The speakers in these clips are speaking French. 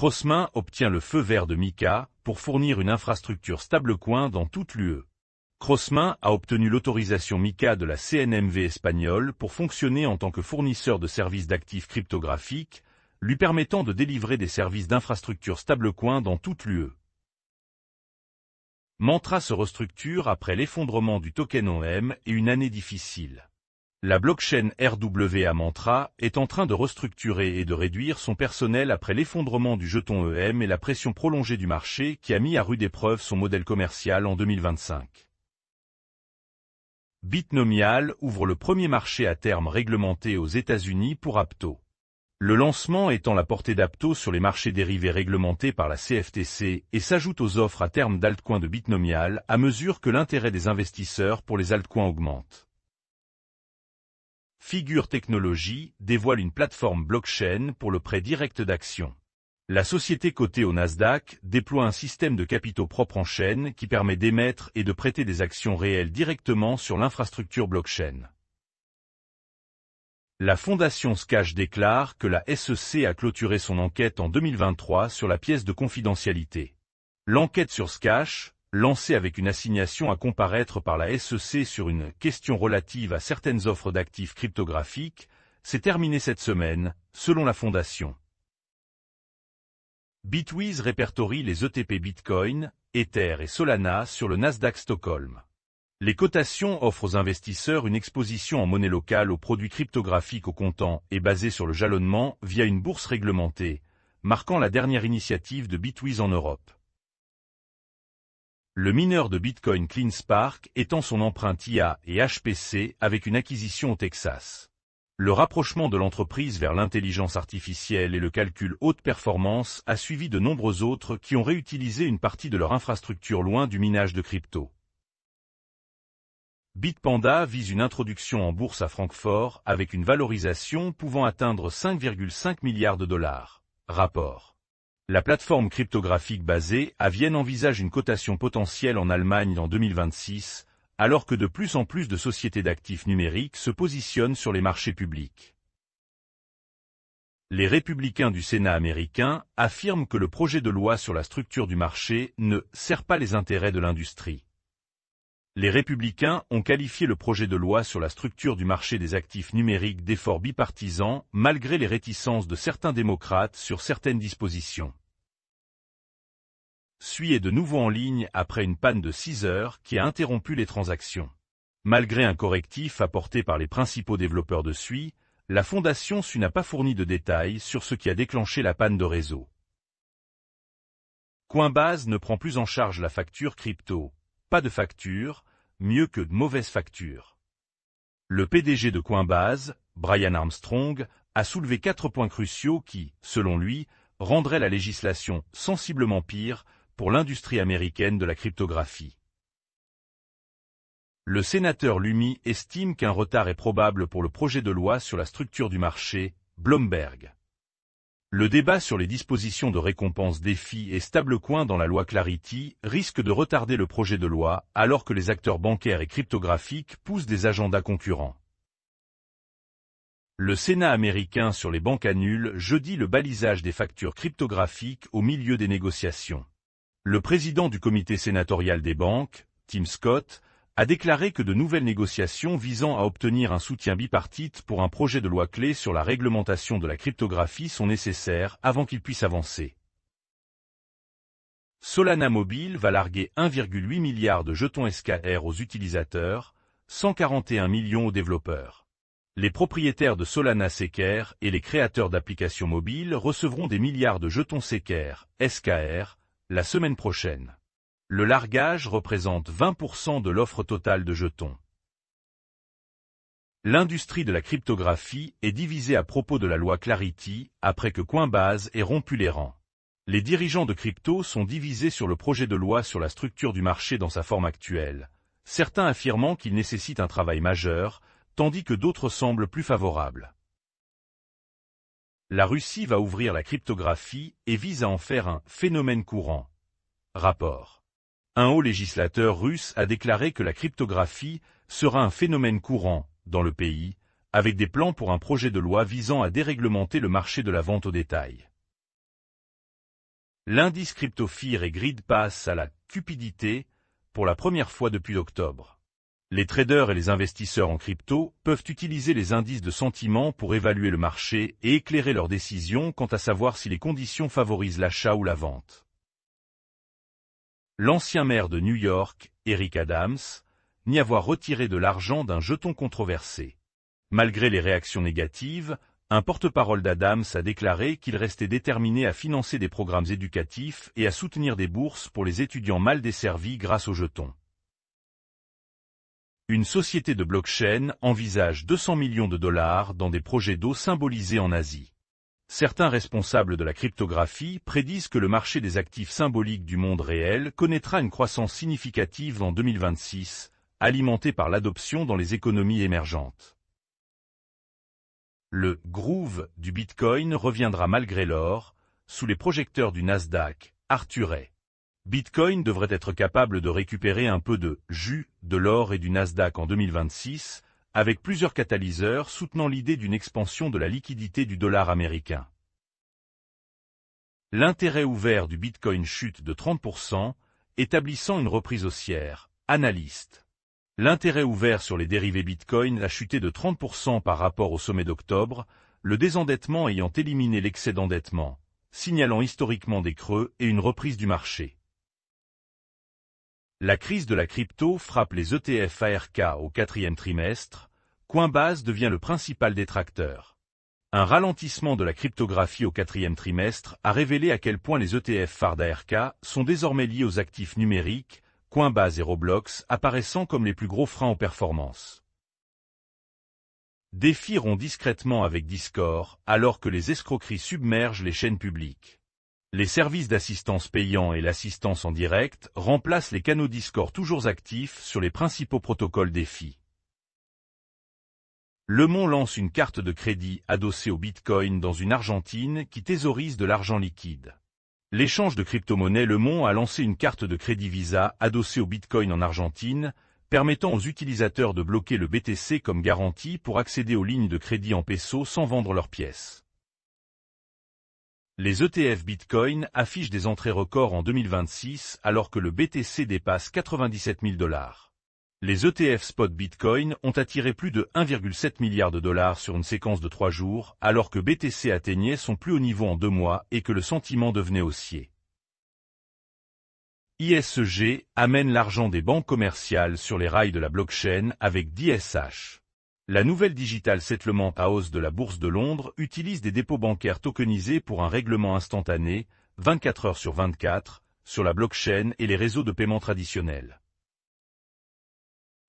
Crossmin obtient le feu vert de MiCA pour fournir une infrastructure stablecoin dans toute l'UE. Crossmin a obtenu l'autorisation MiCA de la CNMV espagnole pour fonctionner en tant que fournisseur de services d'actifs cryptographiques, lui permettant de délivrer des services d'infrastructure stablecoin dans toute l'UE. Mantra se restructure après l'effondrement du token OM et une année difficile. La blockchain RWA Mantra est en train de restructurer et de réduire son personnel après l'effondrement du jeton EM et la pression prolongée du marché qui a mis à rude épreuve son modèle commercial en 2025. Bitnomial ouvre le premier marché à terme réglementé aux États-Unis pour Apto. Le lancement étend la portée d'Apto sur les marchés dérivés réglementés par la CFTC et s'ajoute aux offres à terme d'altcoins de Bitnomial à mesure que l'intérêt des investisseurs pour les altcoins augmente. Figure Technologies dévoile une plateforme blockchain pour le prêt direct d'actions. La société cotée au Nasdaq déploie un système de capitaux propres en chaîne qui permet d'émettre et de prêter des actions réelles directement sur l'infrastructure blockchain. La fondation Scash déclare que la SEC a clôturé son enquête en 2023 sur la pièce de confidentialité. L'enquête sur Scash, lancée avec une assignation à comparaître par la SEC sur une question relative à certaines offres d'actifs cryptographiques, s'est terminée cette semaine, selon la fondation. Bitwiz répertorie les ETP Bitcoin, Ether et Solana sur le Nasdaq Stockholm. Les cotations offrent aux investisseurs une exposition en monnaie locale aux produits cryptographiques au comptant et basée sur le jalonnement via une bourse réglementée, marquant la dernière initiative de Bitwiz en Europe. Le mineur de Bitcoin CleanSpark étend son empreinte IA et HPC avec une acquisition au Texas. Le rapprochement de l'entreprise vers l'intelligence artificielle et le calcul haute performance a suivi de nombreux autres qui ont réutilisé une partie de leur infrastructure loin du minage de crypto. Bitpanda vise une introduction en bourse à Francfort avec une valorisation pouvant atteindre 5,5 milliards de dollars. Rapport. La plateforme cryptographique basée à Vienne envisage une cotation potentielle en Allemagne en 2026, alors que de plus en plus de sociétés d'actifs numériques se positionnent sur les marchés publics. Les républicains du Sénat américain affirment que le projet de loi sur la structure du marché ne sert pas les intérêts de l'industrie. Les républicains ont qualifié le projet de loi sur la structure du marché des actifs numériques d'effort bipartisan malgré les réticences de certains démocrates sur certaines dispositions. SUI est de nouveau en ligne après une panne de 6 heures qui a interrompu les transactions. Malgré un correctif apporté par les principaux développeurs de SUI, la fondation SUI n'a pas fourni de détails sur ce qui a déclenché la panne de réseau. Coinbase ne prend plus en charge la facture crypto. Pas de facture, mieux que de mauvaises factures. Le PDG de Coinbase, Brian Armstrong, a soulevé 4 points cruciaux qui, selon lui, rendraient la législation sensiblement pire pour l'industrie américaine de la cryptographie. Le sénateur Lumi estime qu'un retard est probable pour le projet de loi sur la structure du marché, Bloomberg. Le débat sur les dispositions de récompense DeFi et stablecoin dans la loi Clarity risque de retarder le projet de loi alors que les acteurs bancaires et cryptographiques poussent des agendas concurrents. Le Sénat américain sur les banques annule jeudi le balisage des factures cryptographiques au milieu des négociations. Le président du comité sénatorial des banques, Tim Scott, a déclaré que de nouvelles négociations visant à obtenir un soutien bipartite pour un projet de loi clé sur la réglementation de la cryptographie sont nécessaires avant qu'il puisse avancer. Solana Mobile va larguer 1,8 milliard de jetons SKR aux utilisateurs, 141 millions aux développeurs. Les propriétaires de Solana SKR et les créateurs d'applications mobiles recevront des milliards de jetons SKR, la semaine prochaine. Le largage représente 20% de l'offre totale de jetons. L'industrie de la cryptographie est divisée à propos de la loi Clarity après que Coinbase ait rompu les rangs. Les dirigeants de crypto sont divisés sur le projet de loi sur la structure du marché dans sa forme actuelle, certains affirmant qu'il nécessite un travail majeur, tandis que d'autres semblent plus favorables. La Russie va ouvrir la cryptographie et vise à en faire un phénomène courant. Rapport. Un haut législateur russe a déclaré que la cryptographie sera un phénomène courant dans le pays, avec des plans pour un projet de loi visant à déréglementer le marché de la vente au détail. L'indice CryptoFear et Greed passe à la cupidité pour la première fois depuis octobre. Les traders et les investisseurs en crypto peuvent utiliser les indices de sentiment pour évaluer le marché et éclairer leurs décisions quant à savoir si les conditions favorisent l'achat ou la vente. L'ancien maire de New York, Eric Adams, nie avoir retiré de l'argent d'un jeton controversé. Malgré les réactions négatives, un porte-parole d'Adams a déclaré qu'il restait déterminé à financer des programmes éducatifs et à soutenir des bourses pour les étudiants mal desservis grâce aux jetons. Une société de blockchain envisage 200 millions de dollars dans des projets d'eau symbolisés en Asie. Certains responsables de la cryptographie prédisent que le marché des actifs symboliques du monde réel connaîtra une croissance significative en 2026, alimentée par l'adoption dans les économies émergentes. Le « groove » du Bitcoin reviendra malgré l'or, sous les projecteurs du Nasdaq, Arthur Hay. Bitcoin devrait être capable de récupérer un peu de « jus » de l'or et du Nasdaq en 2026, avec plusieurs catalyseurs soutenant l'idée d'une expansion de la liquidité du dollar américain. L'intérêt ouvert du Bitcoin chute de 30%, établissant une reprise haussière. Analyste. L'intérêt ouvert sur les dérivés Bitcoin a chuté de 30% par rapport au sommet d'octobre, le désendettement ayant éliminé l'excès d'endettement, signalant historiquement des creux et une reprise du marché. La crise de la crypto frappe les ETF ARK au quatrième trimestre, Coinbase devient le principal détracteur. Un ralentissement de la cryptographie au quatrième trimestre a révélé à quel point les ETF phares d'ARK sont désormais liés aux actifs numériques, Coinbase et Roblox apparaissant comme les plus gros freins aux performances. Défi rompt discrètement avec Discord, alors que les escroqueries submergent les chaînes publiques. Les services d'assistance payants et l'assistance en direct remplacent les canaux Discord toujours actifs sur les principaux protocoles Défi. Lemon lance une carte de crédit adossée au Bitcoin dans une Argentine qui thésaurise de l'argent liquide. L'échange de crypto-monnaies Lemon a lancé une carte de crédit Visa adossée au Bitcoin en Argentine, permettant aux utilisateurs de bloquer le BTC comme garantie pour accéder aux lignes de crédit en pesos sans vendre leurs pièces. Les ETF Bitcoin affichent des entrées records en 2026 alors que le BTC dépasse 97 000 $. Les ETF spot Bitcoin ont attiré plus de 1,7 milliard de dollars sur une séquence de 3 jours, alors que BTC atteignait son plus haut niveau en 2 mois et que le sentiment devenait haussier. ISG amène l'argent des banques commerciales sur les rails de la blockchain avec DSH. La nouvelle Digital Settlement House de la Bourse de Londres utilise des dépôts bancaires tokenisés pour un règlement instantané, 24 heures sur 24, sur la blockchain et les réseaux de paiement traditionnels.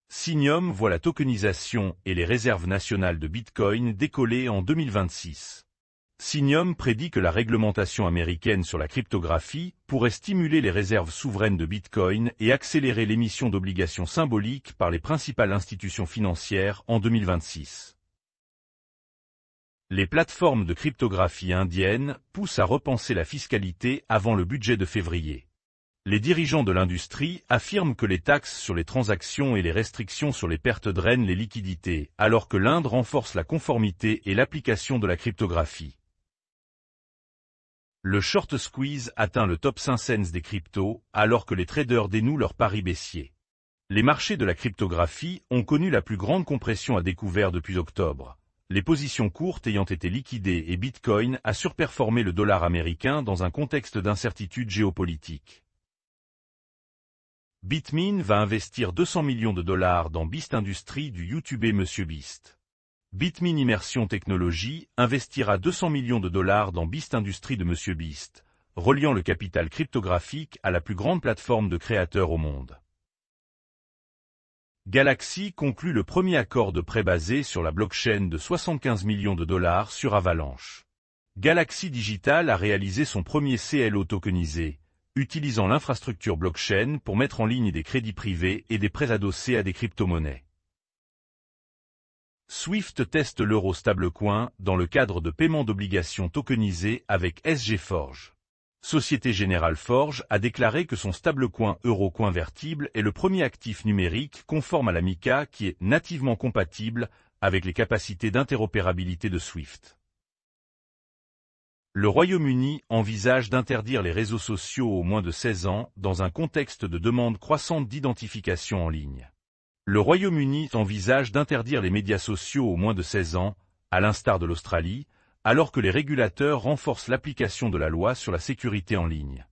Synium voit la tokenisation et les réserves nationales de Bitcoin décoller en 2026. Synium prédit que la réglementation américaine sur la cryptographie pourrait stimuler les réserves souveraines de Bitcoin et accélérer l'émission d'obligations symboliques par les principales institutions financières en 2026. Les plateformes de cryptographie indiennes poussent à repenser la fiscalité avant le budget de février. Les dirigeants de l'industrie affirment que les taxes sur les transactions et les restrictions sur les pertes drainent les liquidités, alors que l'Inde renforce la conformité et l'application de la cryptographie. Le short squeeze atteint le top 5 cents des cryptos, alors que les traders dénouent leurs paris baissiers. Les marchés de la cryptographie ont connu la plus grande compression à découvert depuis octobre, les positions courtes ayant été liquidées et Bitcoin a surperformé le dollar américain dans un contexte d'incertitude géopolitique. Bitmain va investir 200 millions de dollars dans Beast Industries du YouTuber MrBeast. Bitmain Immersion Technologies investira 200 millions de dollars dans Beast Industries de MrBeast, reliant le capital cryptographique à la plus grande plateforme de créateurs au monde. Galaxy conclut le premier accord de prêt basé sur la blockchain de 75 millions de dollars sur Avalanche. Galaxy Digital a réalisé son premier CLO tokenisé, utilisant l'infrastructure blockchain pour mettre en ligne des crédits privés et des prêts adossés à des crypto-monnaies. Swift teste l'euro stablecoin dans le cadre de paiement d'obligations tokenisées avec SG Forge. Société Générale Forge a déclaré que son stablecoin euro convertible est le premier actif numérique conforme à la MiCA qui est nativement compatible avec les capacités d'interopérabilité de Swift. Le Royaume-Uni envisage d'interdire les réseaux sociaux aux moins de 16 ans dans un contexte de demande croissante d'identification en ligne. Le Royaume-Uni envisage d'interdire les médias sociaux aux moins de 16 ans, à l'instar de l'Australie, alors que les régulateurs renforcent l'application de la loi sur la sécurité en ligne.